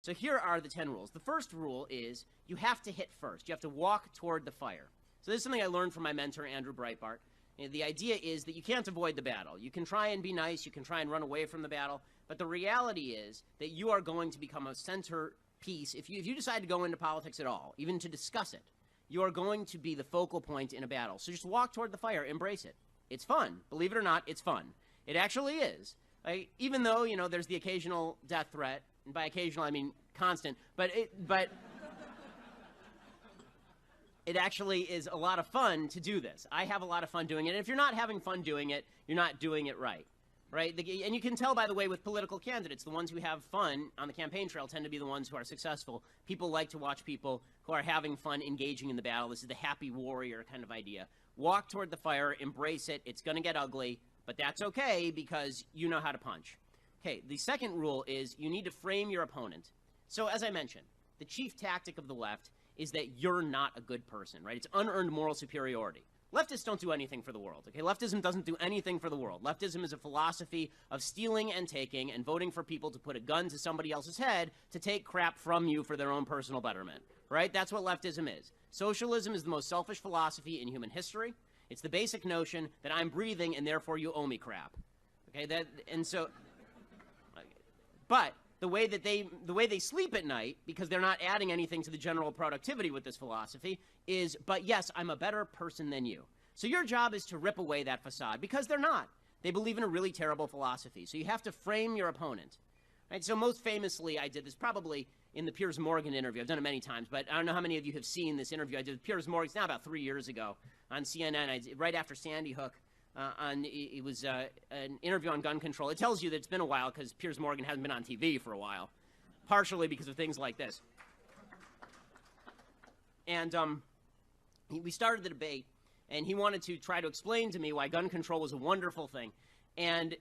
So here are the 10 rules. The first rule is you have to hit first. You have to walk toward the fire. So this is something I learned from my mentor, Andrew Breitbart. And the idea is that you can't avoid the battle. You can try and be nice. You can try and run away from the battle. But the reality is that you are going to become a centerpiece. If you decide to go into politics at all, even to discuss it, you are going to be the focal point in a battle. So just walk toward the fire. Embrace it. It's fun. Believe it or not, it's fun. It actually is. Even though, there's the occasional death threat, and by occasional I mean constant, but it actually is a lot of fun to do this. I have a lot of fun doing it. And if you're not having fun doing it, you're not doing it right. And you can tell, by the way, with political candidates, the ones who have fun on the campaign trail tend to be the ones who are successful. People like to watch people who are having fun engaging in the battle. This is the happy warrior kind of idea. Walk toward the fire, embrace it. It's going to get ugly, but that's okay because you know how to punch. Okay, the second rule is you need to frame your opponent. So as I mentioned, the chief tactic of the left is that you're not a good person, right? It's unearned moral superiority. Leftists don't do anything for the world, okay? Leftism doesn't do anything for the world. Leftism is a philosophy of stealing and taking and voting for people to put a gun to somebody else's head to take crap from you for their own personal betterment, right? That's what leftism is. Socialism is the most selfish philosophy in human history. It's the basic notion that I'm breathing and therefore you owe me crap, okay? But the way they sleep at night, because they're not adding anything to the general productivity with this philosophy, is, but yes, I'm a better person than you. So your job is to rip away that facade, because they're not. They believe in a really terrible philosophy. So you have to frame your opponent. Right? So most famously, I did this probably in the Piers Morgan interview. I've done it many times, but I don't know how many of you have seen this interview. I did with Piers Morgan, it's now about 3 years ago, on CNN, right after Sandy Hook. It was an interview on gun control. It tells you that it's been a while because Piers Morgan hasn't been on TV for a while, partially because of things like this. And we started the debate, and he wanted to try to explain to me why gun control was a wonderful thing. And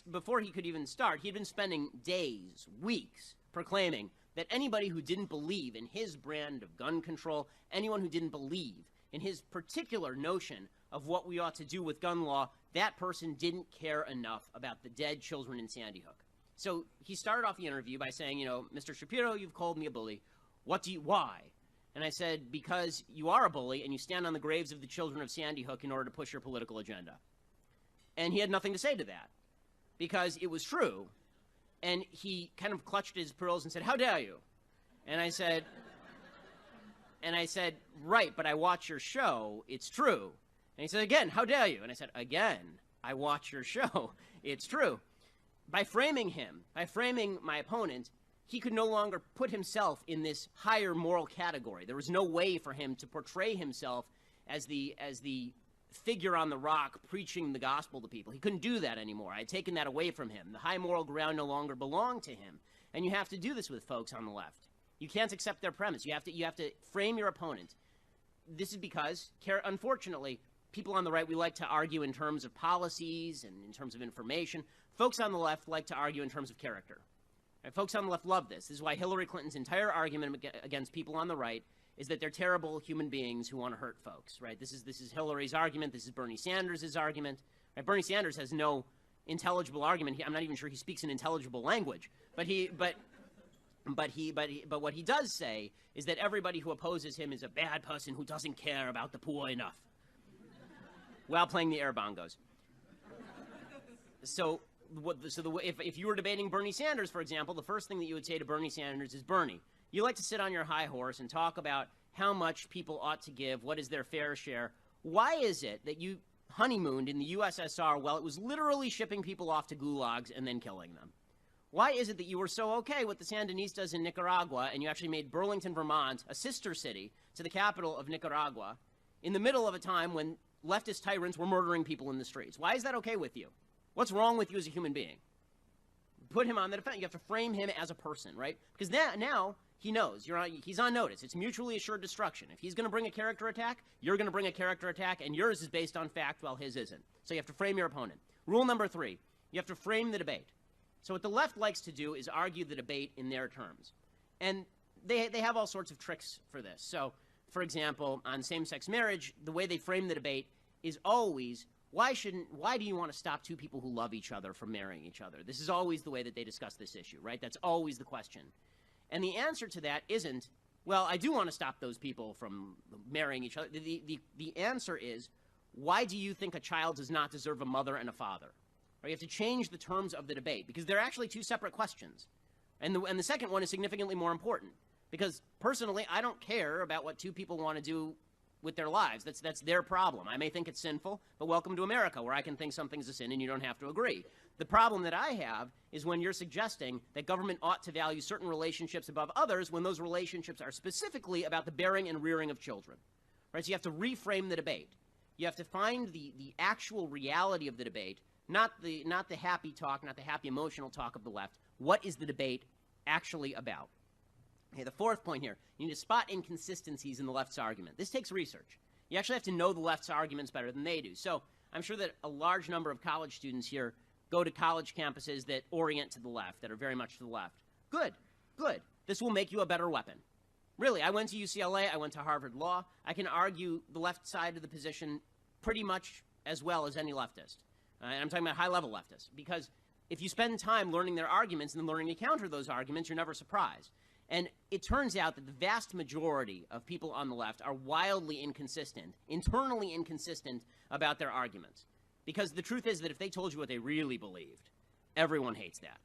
before he could even start, he'd been spending days, weeks, proclaiming that anybody who didn't believe in his brand of gun control, anyone who didn't believe in his particular notion of what we ought to do with gun law, that person didn't care enough about the dead children in Sandy Hook. So he started off the interview by saying, Mr. Shapiro, you've called me a bully. Why? And I said, because you are a bully and you stand on the graves of the children of Sandy Hook in order to push your political agenda. And he had nothing to say to that because it was true. And he kind of clutched his pearls and said, how dare you? And I said, right, but I watch your show. It's true. And he said, again, how dare you? And I said, again, I watch your show. It's true. By framing my opponent, he could no longer put himself in this higher moral category. There was no way for him to portray himself as the figure on the rock preaching the gospel to people. He couldn't do that anymore. I had taken that away from him. The high moral ground no longer belonged to him. And you have to do this with folks on the left. You can't accept their premise. You have to frame your opponent. This is because, unfortunately, people on the right, we like to argue in terms of policies and in terms of information. Folks on the left like to argue in terms of character. Right? Folks on the left love this. This is why Hillary Clinton's entire argument against people on the right is that they're terrible human beings who want to hurt folks. Right? This is Hillary's argument. This is Bernie Sanders' argument. Right? Bernie Sanders has no intelligible argument. I'm not even sure he speaks an intelligible language. But what he does say is that everybody who opposes him is a bad person who doesn't care about the poor enough, while playing the air bongos. If you were debating Bernie Sanders, for example, the first thing that you would say to Bernie Sanders is, Bernie, you like to sit on your high horse and talk about how much people ought to give, what is their fair share. Why is it that you honeymooned in the USSR while it was literally shipping people off to gulags and then killing them? Why is it that you were so okay with the Sandinistas in Nicaragua and you actually made Burlington, Vermont, a sister city to the capital of Nicaragua, in the middle of a time when leftist tyrants were murdering people in the streets? Why is that okay with you? What's wrong with you as a human being? Put him on the defense. You have to frame him as a person, right? Because now he knows. He's on notice. It's mutually assured destruction. If he's going to bring a character attack, you're going to bring a character attack, and yours is based on fact while his isn't. So you have to frame your opponent. Rule number 3, you have to frame the debate. So what the left likes to do is argue the debate in their terms. And they have all sorts of tricks for this. So, for example, on same-sex marriage, the way they frame the debate is always, why do you want to stop two people who love each other from marrying each other? This is always the way that they discuss this issue, right? That's always the question. And the answer to that isn't, well, I do want to stop those people from marrying each other. The answer is, why do you think a child does not deserve a mother and a father? Or you have to change the terms of the debate, because they're actually two separate questions. And the second one is significantly more important, because personally, I don't care about what two people want to do with their lives. That's their problem. I may think it's sinful, but welcome to America, where I can think something's a sin and you don't have to agree. The problem that I have is when you're suggesting that government ought to value certain relationships above others when those relationships are specifically about the bearing and rearing of children. Right? So you have to reframe the debate. You have to find the actual reality of the debate, not the happy talk, not the happy emotional talk of the left. What is the debate actually about? Okay, the fourth point here, you need to spot inconsistencies in the left's argument. This takes research. You actually have to know the left's arguments better than they do. So I'm sure that a large number of college students here go to college campuses that orient to the left, that are very much to the left. Good, good. This will make you a better weapon. Really, I went to UCLA, I went to Harvard Law. I can argue the left side of the position pretty much as well as any leftist. And I'm talking about high-level leftists, because if you spend time learning their arguments and then learning to counter those arguments, you're never surprised. And it turns out that the vast majority of people on the left are wildly inconsistent, internally inconsistent about their arguments. Because the truth is that if they told you what they really believed, everyone hates that.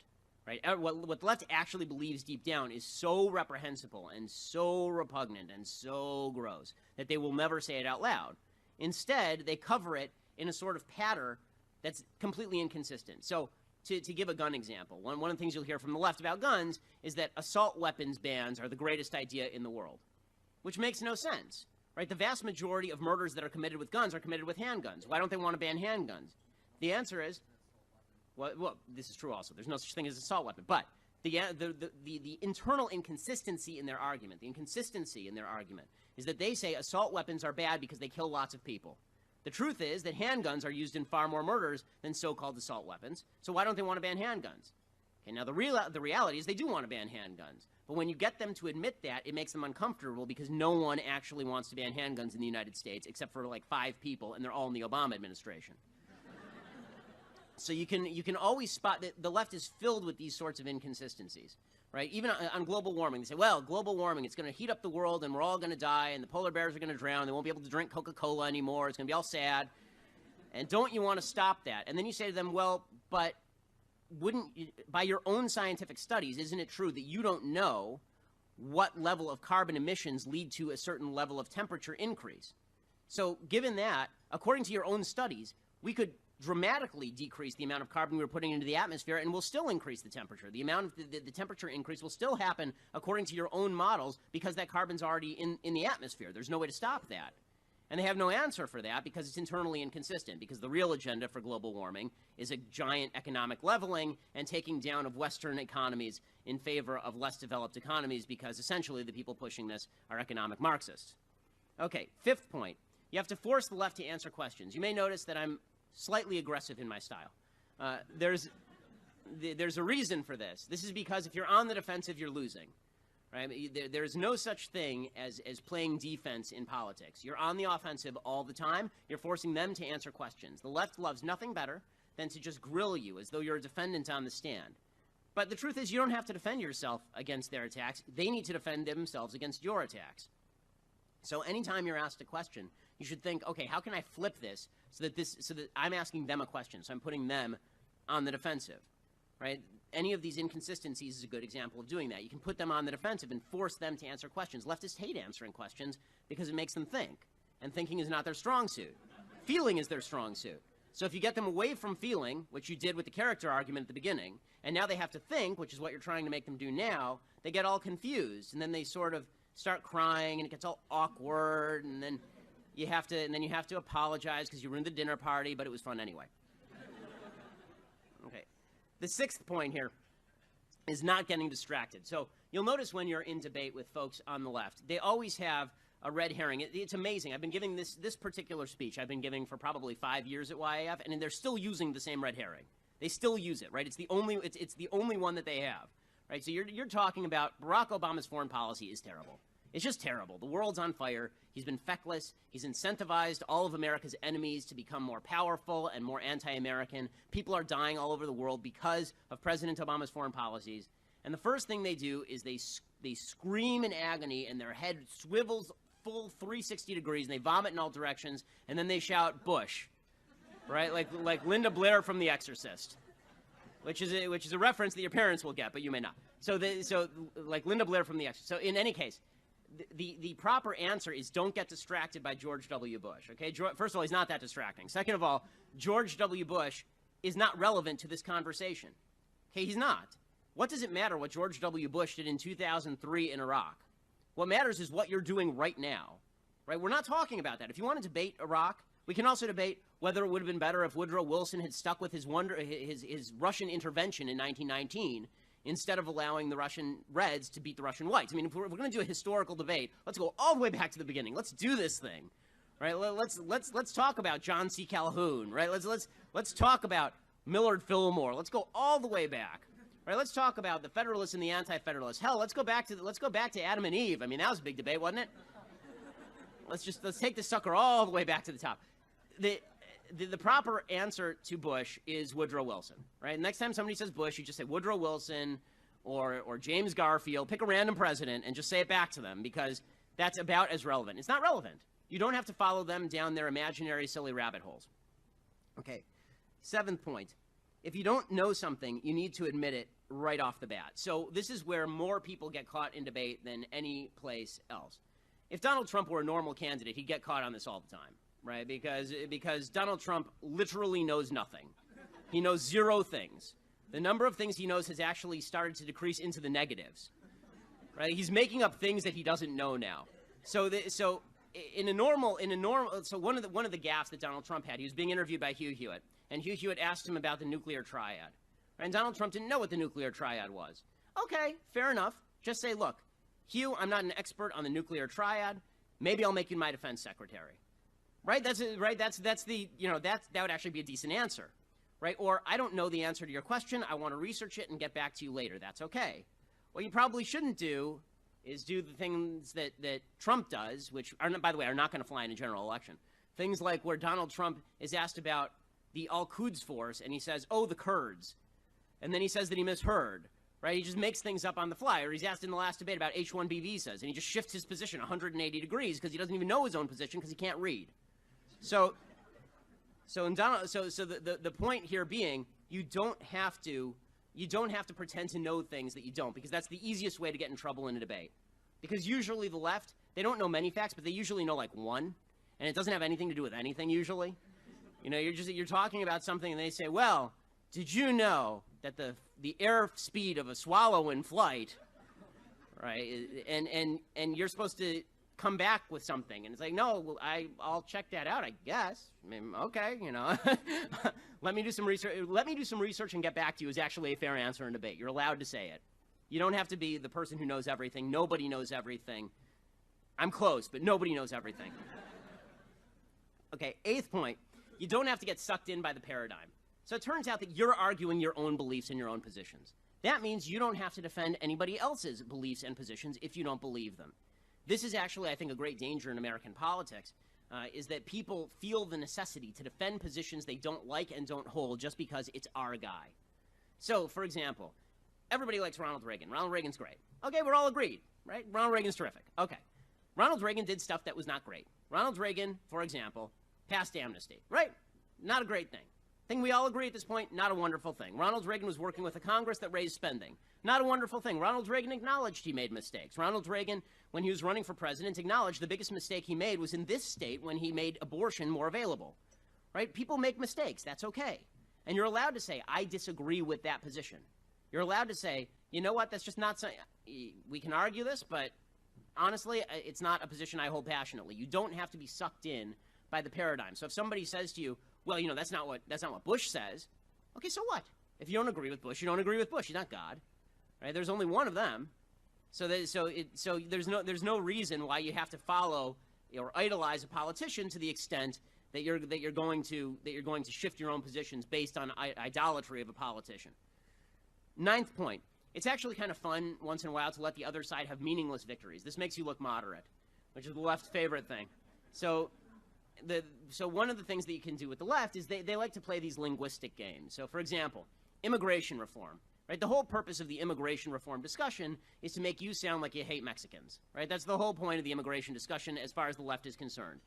Right? What the left actually believes deep down is so reprehensible and so repugnant and so gross that they will never say it out loud. Instead, they cover it in a sort of patter that's completely inconsistent. So to give a gun example, one of the things you'll hear from the left about guns is that assault weapons bans are the greatest idea in the world, which makes no sense. Right? The vast majority of murders that are committed with guns are committed with handguns. Why don't they want to ban handguns? The answer is, well, this is true also. There's no such thing as an assault weapon. But the internal inconsistency in their argument, is that they say assault weapons are bad because they kill lots of people. The truth is that handguns are used in far more murders than so-called assault weapons. So why don't they want to ban handguns? Okay, now the reality is they do want to ban handguns. But when you get them to admit that, it makes them uncomfortable because no one actually wants to ban handguns in the United States except for like 5 people, and they're all in the Obama administration. So you can always spot that the left is filled with these sorts of inconsistencies, right? Even on global warming, they say, well, global warming, it's going to heat up the world and we're all going to die and the polar bears are going to drown. They won't be able to drink Coca-Cola anymore. It's going to be all sad. And don't you want to stop that? And then you say to them, well, but by your own scientific studies, isn't it true that you don't know what level of carbon emissions lead to a certain level of temperature increase? So given that, according to your own studies, we could dramatically decrease the amount of carbon we're putting into the atmosphere, and we'll still increase the temperature. The amount of the temperature increase will still happen according to your own models because that carbon's already in the atmosphere. There's no way to stop that. And they have no answer for that because it's internally inconsistent, because the real agenda for global warming is a giant economic leveling and taking down of Western economies in favor of less developed economies, because essentially the people pushing this are economic Marxists. Okay, fifth point. You have to force the left to answer questions. You may notice that I'm slightly aggressive in my style. There's a reason for this. This is because if you're on the defensive, you're losing. Right? There's no such thing as playing defense in politics. You're on the offensive all the time. You're forcing them to answer questions. The left loves nothing better than to just grill you as though you're a defendant on the stand. But the truth is, you don't have to defend yourself against their attacks. They need to defend themselves against your attacks. So anytime you're asked a question, you should think, okay, how can I flip this so that I'm asking them a question, so I'm putting them on the defensive, right? Any of these inconsistencies is a good example of doing that. You can put them on the defensive and force them to answer questions. Leftists hate answering questions because it makes them think, and thinking is not their strong suit. Feeling is their strong suit. So if you get them away from feeling, which you did with the character argument at the beginning, and now they have to think, which is what you're trying to make them do now, they get all confused, and then they sort of start crying, and it gets all awkward, and then you have to apologize because you ruined the dinner party, but it was fun anyway. Okay. The sixth point here is not getting distracted. So you'll notice when you're in debate with folks on the left, they always have a red herring. It's amazing. I've been giving this particular speech, I've been giving for probably 5 years at YAF, and they're still using the same red herring. They still use it, right? It's the only one that they have, right? So you're talking about Barack Obama's foreign policy is terrible. It's just terrible. The world's on fire. He's been feckless. He's incentivized all of America's enemies to become more powerful and more anti-American. People are dying all over the world because of President Obama's foreign policies. And the first thing they do is they they scream in agony, and their head swivels full 360 degrees, and they vomit in all directions, and then they shout, Bush, right? Like Linda Blair from The Exorcist, which is a reference that your parents will get, but you may not. So like Linda Blair from The Exorcist. So in any case, the proper answer is don't get distracted by George W. Bush, okay? First of all, he's not that distracting. Second of all, George W. Bush is not relevant to this conversation. Okay, he's not. What does it matter what George W. Bush did in 2003 in Iraq? What matters is what you're doing right now, right? We're not talking about that. If you want to debate Iraq, we can also debate whether it would have been better if Woodrow Wilson had stuck with his Russian intervention in 1919 instead of allowing the Russian Reds to beat the Russian Whites. I mean, if we're going to do a historical debate, let's go all the way back to the beginning. Let's do this thing, right? Let's talk about John C. Calhoun, right? Let's talk about Millard Fillmore. Let's go all the way back. Right, let's talk about the Federalists and the Anti-Federalists. Hell, let's go back to Adam and Eve. I mean, that was a big debate, wasn't it? Let's take this sucker all the way back to the top. The proper answer to Bush is Woodrow Wilson. Right? Next time somebody says Bush, you just say Woodrow Wilson or James Garfield. Pick a random president and just say it back to them, because that's about as relevant. It's not relevant. You don't have to follow them down their imaginary silly rabbit holes. Okay. 7th point. If you don't know something, you need to admit it right off the bat. So this is where more people get caught in debate than any place else. If Donald Trump were a normal candidate, he'd get caught on this all the time, right? Because Donald Trump literally knows nothing. He knows 0 things. The number of things he knows has actually started to decrease into the negatives, right? He's making up things that he doesn't know now. So one of the gaffes that Donald Trump had, he was being interviewed by Hugh Hewitt, and Hugh Hewitt asked him about the nuclear triad. And Donald Trump didn't know what the nuclear triad was. Okay, fair enough. Just say, look, Hugh, I'm not an expert on the nuclear triad. Maybe I'll make you my defense secretary. Right? That would actually be a decent answer. Right? Or I don't know the answer to your question. I want to research it and get back to you later. That's okay. What you probably shouldn't do is do the things that Trump does, which are, by the way, are not going to fly in a general election. Things like where Donald Trump is asked about the Al-Quds force, and he says, oh, the Kurds. And then he says that he misheard, right? He just makes things up on the fly. Or he's asked in the last debate about H-1B visas, and he just shifts his position 180 degrees because he doesn't even know his own position because he can't read. So the point here being, you don't have to pretend to know things that you don't, because that's the easiest way to get in trouble in a debate. Because usually the left, they don't know many facts, but they usually know like one, and it doesn't have anything to do with anything usually. You know, you're talking about something, and they say, well, did you know that the air speed of a swallow in flight, right? And you're supposed to come back with something, and it's like, no, I'll check that out, I guess. I mean, okay, you know, let me do some research. Let me do some research and get back to you is actually a fair answer in debate. You're allowed to say it. You don't have to be the person who knows everything. Nobody knows everything. I'm close, but nobody knows everything. Okay, 8th point. You don't have to get sucked in by the paradigm. So it turns out that you're arguing your own beliefs and your own positions. That means you don't have to defend anybody else's beliefs and positions if you don't believe them. This is actually, I think, a great danger in American politics, is that people feel the necessity to defend positions they don't like and don't hold just because it's our guy. So, for example, everybody likes Ronald Reagan. Ronald Reagan's great. Okay, we're all agreed, right? Ronald Reagan's terrific. Okay. Ronald Reagan did stuff that was not great. Ronald Reagan, for example, passed amnesty, right? Not a great thing. Thing we all agree at this point, not a wonderful thing. Ronald Reagan was working with a Congress that raised spending. Not a wonderful thing. Ronald Reagan acknowledged he made mistakes. Ronald Reagan, when he was running for president, acknowledged the biggest mistake he made was in this state when he made abortion more available. Right? People make mistakes. That's okay. And you're allowed to say, I disagree with that position. You're allowed to say, you know what, that's just not something, we can argue this, but honestly, it's not a position I hold passionately. You don't have to be sucked in by the paradigm. So if somebody says to you, well, you know, that's not what Bush says. Okay, so what? If you don't agree with Bush, you don't agree with Bush. He's not God, right? There's only one of them. So there's no reason why you have to follow or idolize a politician to the extent that you're going to shift your own positions based on idolatry of a politician. 9th point. It's actually kind of fun once in a while to let the other side have meaningless victories. This makes you look moderate, which is the left's favorite thing. So one of the things that you can do with the left is they like to play these linguistic games. So, for example, immigration reform. right? The whole purpose of the immigration reform discussion is to make you sound like you hate Mexicans, right? That's the whole point of the immigration discussion as far as the left is concerned.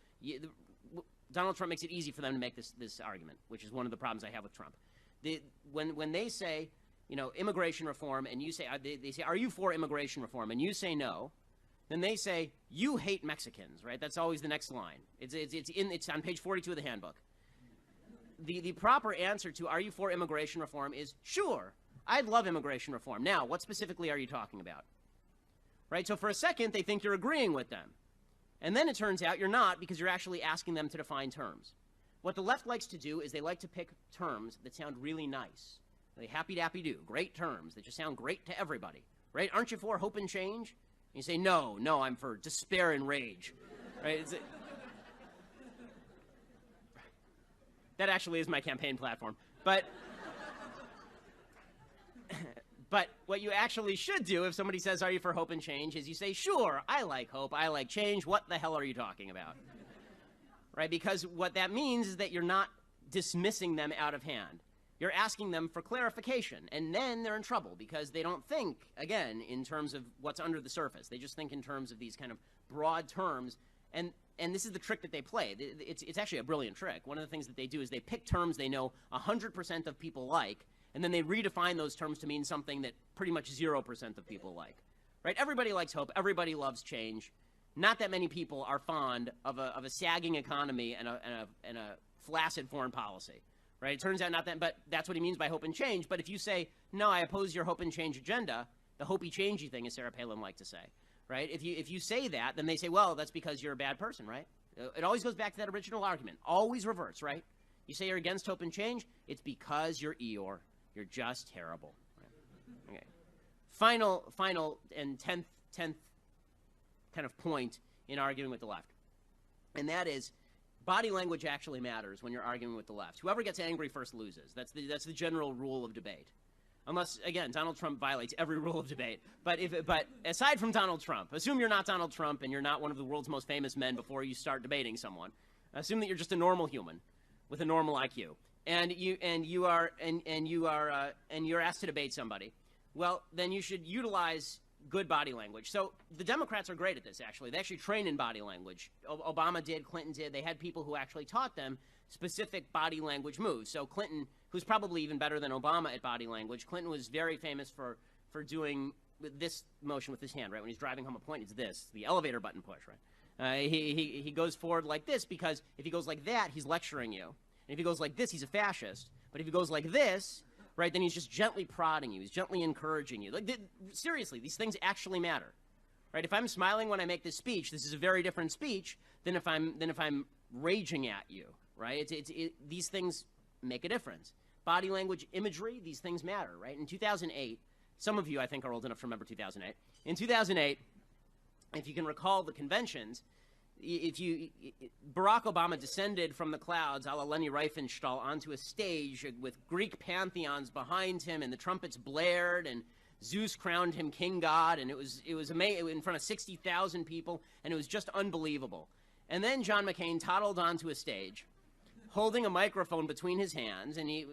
Donald Trump makes it easy for them to make this argument, which is one of the problems I have with Trump. When they say, you know, immigration reform, and you say, they say, are you for immigration reform? And you say no, then they say, you hate Mexicans, right? That's always the next line. It's on page 42 of the handbook. The proper answer to, are you for immigration reform, is sure, I'd love immigration reform. Now, what specifically are you talking about? Right? So for a second, they think you're agreeing with them. And then it turns out you're not, because you're actually asking them to define terms. What the left likes to do is they like to pick terms that sound really nice. They happy-dappy-do, great terms that just sound great to everybody. Right? Aren't you for hope and change? And you say, no, I'm for despair and rage. Right? That actually is my campaign platform. But what you actually should do if somebody says, are you for hope and change, is you say, sure, I like hope, I like change. What the hell are you talking about? Right? Because what that means is that you're not dismissing them out of hand. You're asking them for clarification, and then they're in trouble because they don't think, again, in terms of what's under the surface. They just think in terms of these kind of broad terms, and this is the trick that they play. It's actually a brilliant trick. One of the things that they do is they pick terms they know 100% of people like, and then they redefine those terms to mean something that pretty much 0% of people like. Right? Everybody likes hope. Everybody loves change. Not that many people are fond of a sagging economy and a flaccid foreign policy. Right? It turns out not that, but that's what he means by hope and change. But if you say, no, I oppose your hope and change agenda, the hopey-changey thing, as Sarah Palin liked to say, right? If you say that, then they say, well, that's because you're a bad person, right? It always goes back to that original argument. Always reverts, right? You say you're against hope and change, it's because you're Eeyore. You're just terrible. Right? Okay. Final and 10th kind of point in arguing with the left, and that is, body language actually matters when you're arguing with the left. Whoever gets angry first loses. That's the general rule of debate. Unless, again, Donald Trump violates every rule of debate. But aside from Donald Trump, assume you're not Donald Trump and you're not one of the world's most famous men before you start debating someone. Assume that you're just a normal human with a normal IQ, and you're asked to debate somebody. Well, then you should utilize good body language. So the Democrats are great at this, actually. They actually train in body language. Obama did, Clinton did. They had people who actually taught them specific body language moves. So Clinton, who's probably even better than Obama at body language, Clinton was very famous for doing this motion with his hand, right? When he's driving home a point, it's this, the elevator button push, right? He goes forward like this because if he goes like that, he's lecturing you. And if he goes like this, he's a fascist. But if he goes like this, right, then he's just gently prodding you. He's gently encouraging you. Like, seriously, these things actually matter, right? If I'm smiling when I make this speech, this is a very different speech than if I'm raging at you, right? These things make a difference. Body language, imagery, these things matter, right? In 2008, some of you, I think, are old enough to remember 2008. In 2008, if you can recall the conventions, Barack Obama descended from the clouds, a la Leni Riefenstahl, onto a stage with Greek pantheons behind him, and the trumpets blared, and Zeus crowned him king god, and it was amazing, in front of 60,000 people, and it was just unbelievable. And then John McCain toddled onto a stage, holding a microphone between his hands, and he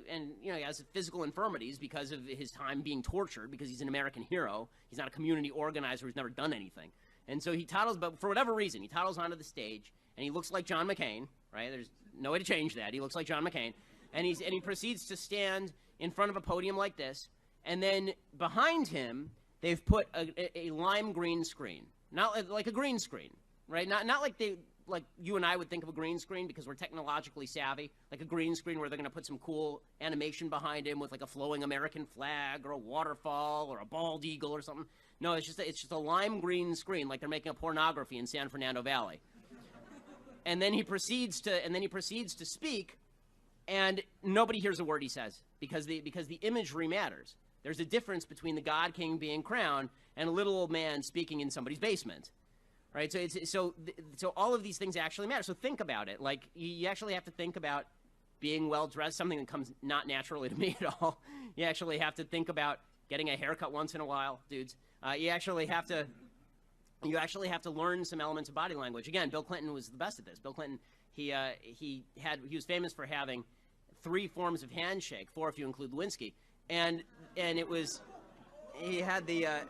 has physical infirmities because of his time being tortured, because he's an American hero. He's not a community organizer who's never done anything. And so he toddles, but for whatever reason, he toddles onto the stage, and he looks like John McCain, right? There's no way to change that. He looks like John McCain. And he proceeds to stand in front of a podium like this, and then behind him, they've put a lime green screen. Not like a green screen, right? Not like you and I would think of a green screen because we're technologically savvy, like a green screen where they're going to put some cool animation behind him with like a flowing American flag or a waterfall or a bald eagle or something. No, it's just a lime green screen, like they're making a pornography in San Fernando Valley. And then he proceeds to speak, and nobody hears a word he says because the imagery matters. There's a difference between the God King being crowned and a little old man speaking in somebody's basement, right? So all of these things actually matter. So think about it. Like you actually have to think about being well dressed, something that comes not naturally to me at all. You actually have to think about getting a haircut once in a while, dudes. You actually have to learn some elements of body language. Again, Bill Clinton was the best at this. Bill Clinton, he was famous for having 3 forms of handshake, 4 if you include Lewinsky. and it was, he had the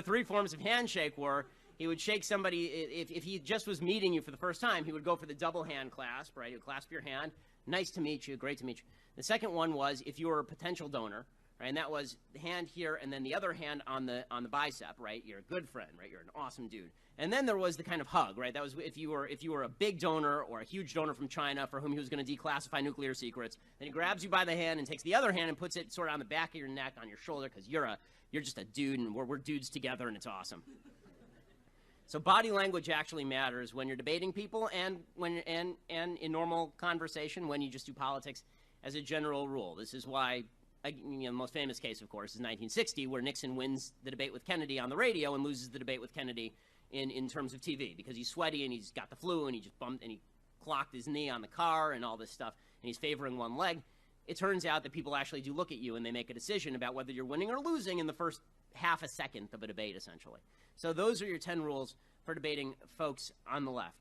three forms of handshake were, he would shake somebody, if he just was meeting you for the first time, he would go for the double hand clasp, right? He would clasp your hand. Nice to meet you. Great to meet you. The second one was if you were a potential donor, right? And that was the hand here and then the other hand on the bicep, right? You're a good friend, right? You're an awesome dude. And then there was the kind of hug, right? That was if you were a big donor or a huge donor from China for whom he was going to declassify nuclear secrets. Then he grabs you by the hand and takes the other hand and puts it sort of on the back of your neck, on your shoulder, because you're just a dude and we're dudes together and it's awesome. So body language actually matters when you're debating people and in normal conversation when you just do politics as a general rule. This is why, the most famous case, of course, is 1960, where Nixon wins the debate with Kennedy on the radio and loses the debate with Kennedy in terms of TV, because he's sweaty and he's got the flu and he just bumped and he clocked his knee on the car and all this stuff and he's favoring one leg. It turns out that people actually do look at you and they make a decision about whether you're winning or losing in the first half a second of a debate, essentially. So those are your 10 rules for debating folks on the left.